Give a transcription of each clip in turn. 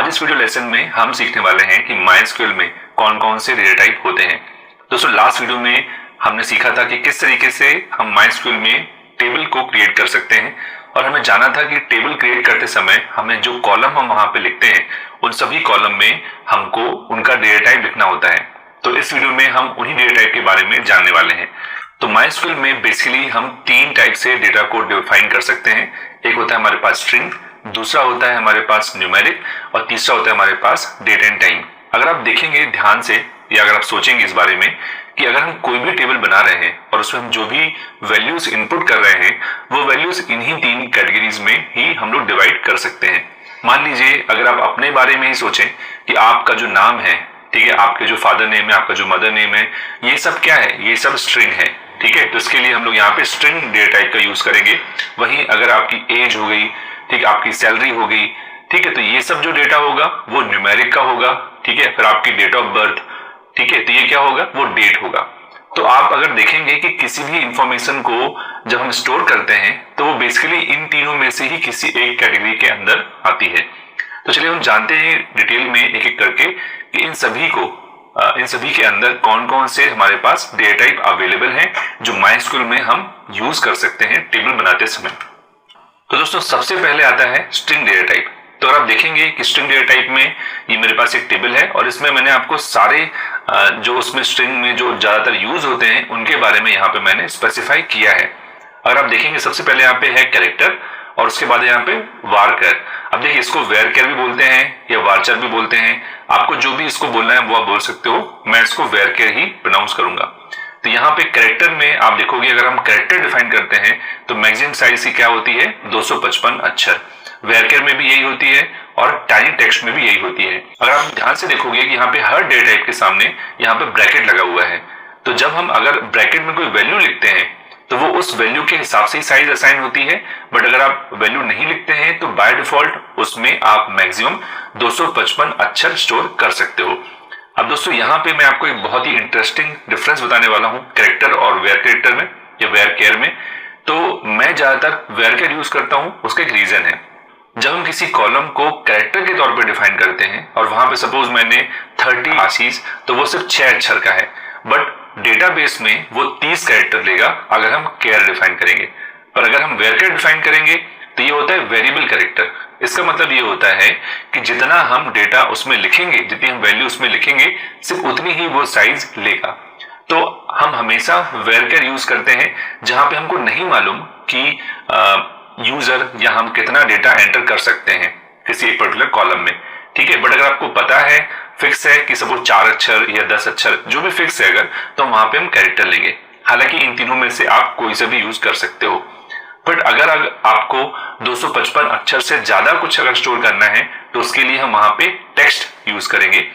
आज इस video lesson में हम सीखने वाले हैं कि माइस्क्यूएल में कौन कौन से डेटा टाइप होते हैं। दोस्तों लास्ट वीडियो में हमने सीखा था कि किस तरीके से हम माइस्क्यूएल में टेबल को क्रिएट कर सकते हैं और हमें जाना था कि टेबल क्रिएट करते समय हमें जो कॉलम हम वहां पे लिखते हैं उन सभी कॉलम में हमको उनका डेटा टाइप लिखना होता है। तो इस वीडियो में हम उन्हीं डेटा टाइप के बारे में जानने वाले हैं। तो माइस्क्यूएल में बेसिकली हम तीन टाइप से डेटा को डिफाइन कर सकते हैं। एक होता है हमारे पास स्ट्रिंग, दूसरा होता है हमारे पास न्यूमेरिक और तीसरा होता है हमारे पास डेट एंड टाइम। अगर आप देखेंगे ध्यान से या अगर आप सोचेंगे इस बारे में कि अगर हम कोई भी टेबल बना रहे हैं और उसमें हम जो भी वैल्यूज इनपुट कर रहे हैं वो वैल्यूज इन्हीं तीन कैटेगरीज में ही हम लोग डिवाइड कर सकते हैं। मान लीजिए अगर आप अपने बारे में ही सोचें कि आपका जो नाम है, ठीक है, आपके जो फादर नेम है, आपका जो मदर नेम है, ये सब क्या है, ये सब स्ट्रिंग है, ठीक है। तो इसके लिए हम लोग यहाँ पे स्ट्रिंग डेटा टाइप का यूज करेंगे। वहीं अगर आपकी एज हो गई, ठीक है, आपकी सैलरी हो गई, ठीक है, तो ये सब जो डेटा होगा वो न्यूमेरिक का होगा, ठीक है। फिर आपकी डेट ऑफ बर्थ, ठीक है, तो ये क्या होगा, वो डेट होगा। तो आप अगर देखेंगे कि किसी भी इंफॉर्मेशन को जब हम स्टोर करते हैं तो वो बेसिकली इन तीनों में से ही किसी एक कैटेगरी के अंदर आती है। तो चलिए हम जानते हैं डिटेल में एक एक करके कि इन सभी के अंदर कौन कौन से हमारे पास डेटा टाइप अवेलेबल हैं जो माइस्क्यूएल में हम यूज कर सकते हैं टेबल बनाते समय। तो दोस्तों सबसे पहले आता है स्ट्रिंग डेटा टाइप। तो अगर आप देखेंगे कि स्ट्रिंग डेटा टाइप में ये मेरे पास एक टेबल है और इसमें मैंने आपको सारे जो उसमें स्ट्रिंग में जो ज्यादातर यूज होते हैं उनके बारे में यहाँ पे मैंने स्पेसिफाई किया है। अगर आप देखेंगे सबसे पहले यहाँ पे है कैरेक्टर और उसके बाद यहाँ पे वारकर। अब देखिए इसको वेरकर भी बोलते हैं या वारचर भी बोलते हैं, आपको जो भी इसको बोलना है वो आप बोल सकते हो। मैं इसको वेरकर ही प्रोनाउंस करूंगा। तो यहाँ पे कैरेक्टर में आप देखोगे अगर हम कैरेक्टर डिफाइन करते हैं तो मैक्सिमम साइज की क्या होती है, 255 अक्षर। वेरकर में भी यही होती है और टाइनी टेक्स्ट में भी यही होती है। अगर आप ध्यान से देखोगे कि यहाँ पे हर डेटा टाइप के सामने यहाँ पे ब्रैकेट लगा हुआ है। तो जब हम अगर ब्रैकेट में कोई वैल्यू लिखते हैं तो वो उस वैल्यू के हिसाब से ही साइज असाइन होती है। बट अगर आप वैल्यू नहीं लिखते हैं तो बाय डिफॉल्ट उसमें आप मैक्सिमम 255 अक्षर स्टोर कर सकते हो। अब दोस्तों यहाँ पे मैं आपको एक बहुत ही इंटरेस्टिंग डिफरेंस बताने वाला हूँ कैरेक्टर और वेर कैरेक्टर में या वेर केयर में। तो मैं ज्यादातर वेरकर यूज करता हूँ, उसका एक रीजन है। जब हम किसी कॉलम को कैरेक्टर के तौर पे डिफाइन करते हैं और वहां पे सपोज मैंने 30 आशीष, तो वो सिर्फ 6 अक्षर का है, बट डेटाबेस में वो 30 कैरेक्टर लेगा अगर हम केयर डिफाइन करेंगे। पर अगर हम वेरकर डिफाइन करेंगे तो ये होता है वेरिएबल कैरेक्टर। इसका मतलब ये होता है कि जितना हम डेटा उसमें लिखेंगे, जितनी हम वैल्यू उसमें लिखेंगे, सिर्फ उतनी ही वो साइज लेगा। तो हम हमेशा वेरकर यूज करते हैं जहां पे हमको नहीं मालूम कि यूजर या हम कितना डेटा एंटर कर सकते हैं किसी एक पर्टिकुलर कॉलम में, ठीक है। बट अगर आपको पता है, फिक्स है कि सपोज 4 अक्षर या 10 अक्षर जो भी फिक्स है अगर, तो वहां पे हम कैरेक्टर लेंगे। हालांकि इन तीनों में से आप कोई से भी यूज कर सकते हो। बट अगर आपको 255 अक्षर से ज्यादा कुछ अगर स्टोर करना है तो उसके लिए हम वहां पे टेक्स्ट यूज करेंगे।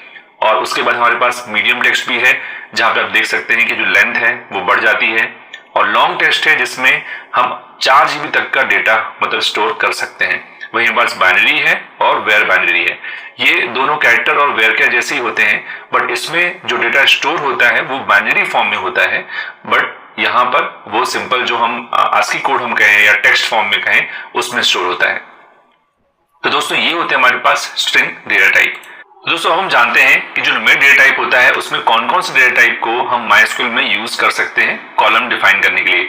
और उसके बाद हमारे पास मीडियम टेक्स्ट भी है जहां पे आप देख सकते हैं कि जो लेंथ है वो बढ़ जाती है। और लॉन्ग टेक्स्ट है जिसमें हम 4 GB तक का डेटा मतलब स्टोर कर सकते हैं। वहीं हमारे पास बाइनरी है और वेर बाइनरी है। ये दोनों कैरेक्टर और वेरकर जैसे ही होते हैं, बट इसमें जो डेटा स्टोर होता है वो बाइनरी फॉर्म में होता है। बट यहाँ पर वो सिंपल जो हम आस्की कोड हम कहें या टेक्स्ट फॉर्म में कहें उसमें स्टोर होता है। तो दोस्तों ये होते हैं हमारे पास स्ट्रिंग डेटा टाइप। दोस्तों हम जानते हैं कि जो न्यूमेरिक डेटा टाइप होता है उसमें कौन कौन से डेटा टाइप को हम माइस्क्यूएल में यूज कर सकते हैं कॉलम डिफाइन करने के लिए।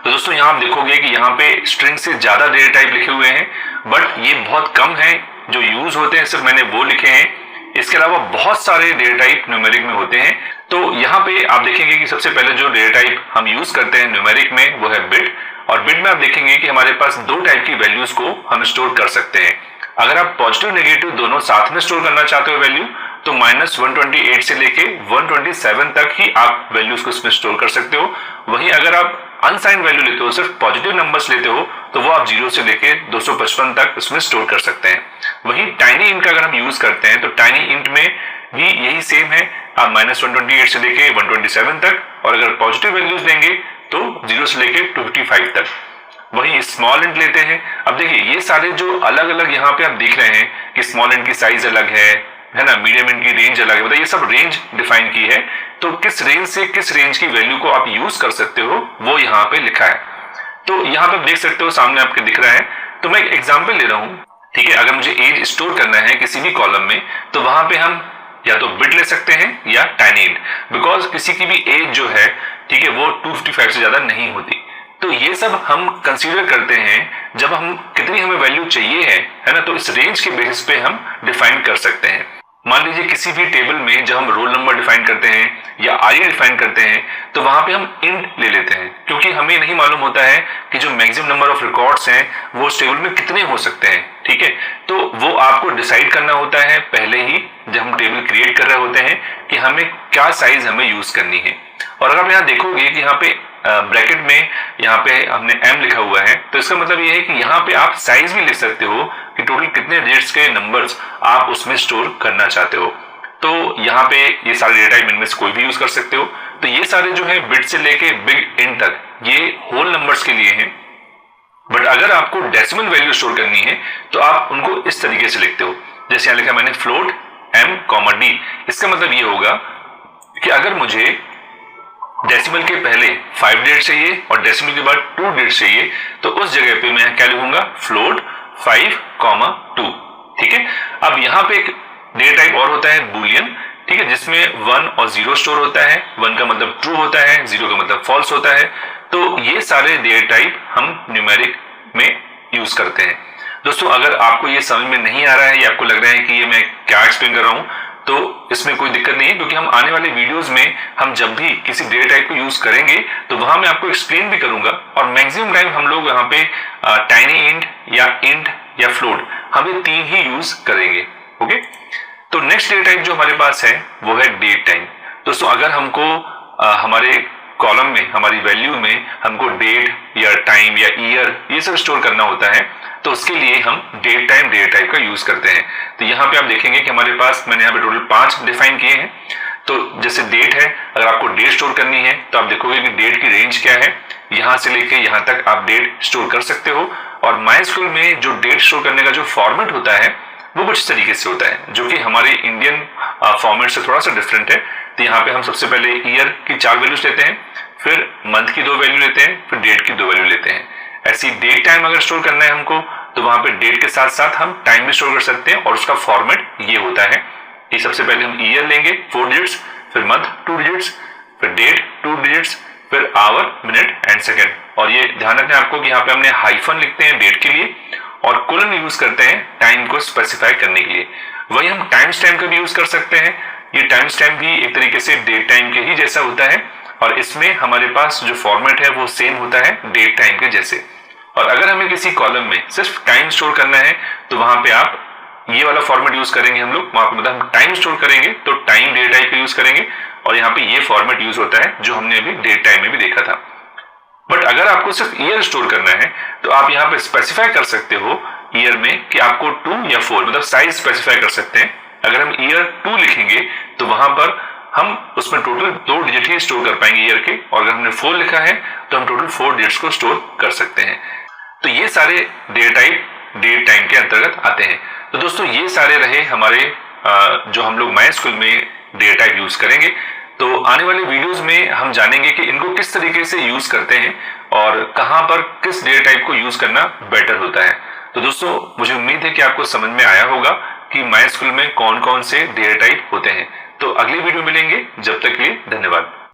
तो दोस्तों यहाँ आप देखोगे कि यहाँ पे स्ट्रिंग से ज्यादा डेटा टाइप लिखे हुए हैं, बट ये बहुत कम है जो यूज होते हैं, सिर्फ मैंने वो लिखे हैं। इसके अलावा बहुत सारे डेटा टाइप न्यूमेरिक में होते हैं। तो यहाँ पे आप देखेंगे कि सबसे पहले जो डेटा टाइप हम यूज करते हैं न्यूमेरिक में वो है बिट। और बिट में आप देखेंगे कि हमारे पास 2 टाइप की वैल्यूज को हम स्टोर कर सकते हैं। अगर आप पॉजिटिव नेगेटिव दोनों साथ में स्टोर करना चाहते हो वैल्यू, तो -128 से लेके 127 तक ही आप वैल्यूज को इसमें स्टोर कर सकते हो। वहीं अगर आप अनसाइंड वैल्यू लेते हो, सिर्फ पॉजिटिव नंबर्स लेते हो, तो वो आप 0 से लेके 255 तक इसमें स्टोर कर सकते हैं। वहीं टाइनी इंट का अगर हम यूज करते हैं तो टाइनी इंट में भी यही सेम है, आप -128 से लेके 127 तक, और अगर पॉजिटिव वैल्यूज लेंगे तो 0 से लेके 255 तक। वहीं स्मॉल इंट लेते हैं। अब देखिए ये सारे जो अलग अलग यहाँ पे आप देख रहे हैं कि स्मॉल इंट की साइज अलग है ना, मीडियम इंट की रेंज अलग है, मतलब ये सब रेंज डिफाइन की है। तो किस रेंज से किस रेंज की वैल्यू को आप यूज कर सकते हो वो यहाँ पे लिखा है। तो यहाँ पे आप देख सकते हो, सामने आपके दिख रहा है। तो मैं एक एग्जांपल ले रहा हूँ, ठीक है, अगर मुझे एज स्टोर करना है किसी भी कॉलम में तो वहां पे हम या तो बिट ले सकते हैं या टाइनी इंट, बिकॉज किसी की भी एज जो है, ठीक है, वो 255 से ज्यादा नहीं होती। तो ये सब हम कंसीडर करते हैं जब हम कितनी हमें वैल्यू चाहिए है ना, तो इस रेंज के बेसिस पे हम डिफाइन कर सकते हैं। मान लीजिए किसी भी टेबल में जब हम रोल नंबर डिफाइन करते हैं या आईडी डिफाइन करते हैं तो वहां पे हम इंट ले लेते हैं, क्योंकि हमें नहीं मालूम होता है कि जो मैक्सिमम नंबर ऑफ रिकॉर्ड्स हैं वो उस टेबल में कितने हो सकते हैं। ठीक है, तो वो आपको डिसाइड करना होता है पहले ही जब हम टेबल क्रिएट कर रहे होते हैं कि हमें क्या साइज हमें यूज करनी है। और अगर आप यहाँ देखोगे कि यहाँ पे ब्रैकेट में यहाँ पे हमने m लिखा हुआ है, तो इसका मतलब ये है कि यहाँ पे आप साइज भी लिख सकते हो कि टोटल कितने डिजिट्स के नंबर्स आप उसमें स्टोर करना चाहते हो। तो यहाँ पे ये सारे डेटा टाइप इनमें से कोई भी यूज कर सकते हो। तो ये सारे जो है बिट से लेके बिग इंट तक ये होल नंबर्स के लिए हैं। बट अगर आपको डेसिमल वैल्यू स्टोर करनी है तो आप उनको इस तरीके से लिखते हो, जैसे यहाँ लिखा मैंने फ्लोट m, d। इसका मतलब ये होगा कि अगर मुझे डेसिमल के पहले 5 डिजिट चाहिए और डेसिमल के बाद 2 डिजिट चाहिए तो उस जगह पे मैं क्या लिखूंगा, फ्लोट 5, 2। ठीक है, अब यहाँ पे एक डेटा टाइप और होता है बूलियन, ठीक है, जिसमें 1 और 0 स्टोर होता है। 1 का मतलब ट्रू होता है, 0 का मतलब फॉल्स होता है। तो ये सारे डेटा टाइप हम न्यूमेरिक में यूज करते हैं। दोस्तों, अगर आपको ये समझ में नहीं आ रहा है या आपको लग रहा है कि ये मैं क्या एक्सप्लेन कर रहा हूं, तो इसमें कोई दिक्कत नहीं है, क्योंकि हम आने वाले वीडियोस में हम जब भी किसी डेटा टाइप को यूज करेंगे तो वहां मैं आपको एक्सप्लेन भी करूंगा। और मैक्सिमम टाइम हम लोग यहाँ पे टाइनी इंट या फ्लोट हम ये 3 ही यूज करेंगे। ओके, तो नेक्स्ट डेटा टाइप जो हमारे पास है वो है डेट टाइम। दोस्तों, अगर हमको हमारे कॉलम में हमारी वैल्यू में हमको डेट या टाइम या ईयर ये सब स्टोर करना होता है तो उसके लिए हम डेट टाइम डेटा टाइप का यूज करते हैं। तो यहाँ पे आप देखेंगे कि हमारे पास मैंने यहाँ पे टोटल 5 डिफाइन किए हैं। तो जैसे डेट है, अगर आपको डेट स्टोर करनी है तो आप देखोगे कि डेट की रेंज क्या है, यहां से लेके यहां तक आप डेट स्टोर कर सकते हो। और माइस्क्यूएल में जो डेट स्टोर करने का जो फॉर्मेट होता है वो कुछ तरीके से होता है, जो कि हमारे इंडियन फॉर्मेट से थोड़ा सा डिफरेंट है। तो यहाँ पे हम सबसे पहले ईयर की 4 वैल्यूज लेते हैं, फिर मंथ की 2 वैल्यू लेते हैं, फिर डेट की 2 वैल्यू लेते हैं। ऐसी डेट टाइम अगर स्टोर करना है हमको तो वहां पे डेट के साथ साथ हम टाइम भी स्टोर कर सकते हैं और उसका फॉर्मेट ये होता है कि सबसे पहले हम ईयर लेंगे 4 डिजिट्स, फिर मंथ 2 डिजिट्स, फिर डेट 2 डिजिट्स, फिर आवर, मिनट एंड सेकेंड। और ये ध्यान रखना है आपको कि यहाँ पे हमने हाइफन लिखते हैं डेट के लिए और कोलन यूज करते हैं टाइम को स्पेसिफाई करने के लिए। वही हम टाइम स्टैम्प का भी यूज कर सकते हैं। ये टाइम स्टैम्प भी एक तरीके से डेट टाइम के ही जैसा होता है और इसमें हमारे पास जो फॉर्मेट है वो सेम होता है डेट टाइम के जैसे। और अगर हमें किसी कॉलम में सिर्फ टाइम स्टोर करना है तो वहां पे आप ये वाला फॉर्मेट यूज करेंगे हम लोग। वहां पे मतलब हम टाइम स्टोर करेंगे तो टाइम डेट टाइप का यूज करेंगे और यहाँ पे ये फॉर्मेट यूज होता है जो हमने अभी डेट टाइम में भी देखा था। बट अगर आपको सिर्फ ईयर स्टोर करना है तो आप यहाँ पे स्पेसिफाई कर सकते हो ईयर में कि आपको 2 या 4 मतलब साइज स्पेसिफाई कर सकते हैं। अगर हम ईयर 2 लिखेंगे तो वहां पर हम उसमें टोटल 2 डिजिट ही स्टोर कर पाएंगे ईयर के, और अगर हमने 4 लिखा है तो हम टोटल 4 डिजिट्स को स्टोर कर सकते हैं। तो ये सारे डेटा टाइप डेट टाइम के अंतर्गत आते हैं। तो दोस्तों, ये सारे रहे हमारे जो हम लोग माइस्क्यूएल में डेटा टाइप यूज करेंगे। तो आने वाले वीडियोस में हम जानेंगे कि इनको किस तरीके से यूज करते हैं और कहां पर किस डेटा टाइप को यूज करना बेटर होता है। तो दोस्तों, मुझे उम्मीद है कि आपको समझ में आया होगा कि माइस्क्यूएल में कौन कौन से डेटा टाइप होते हैं। तो अगली वीडियो मिलेंगे, जब तक के लिए धन्यवाद।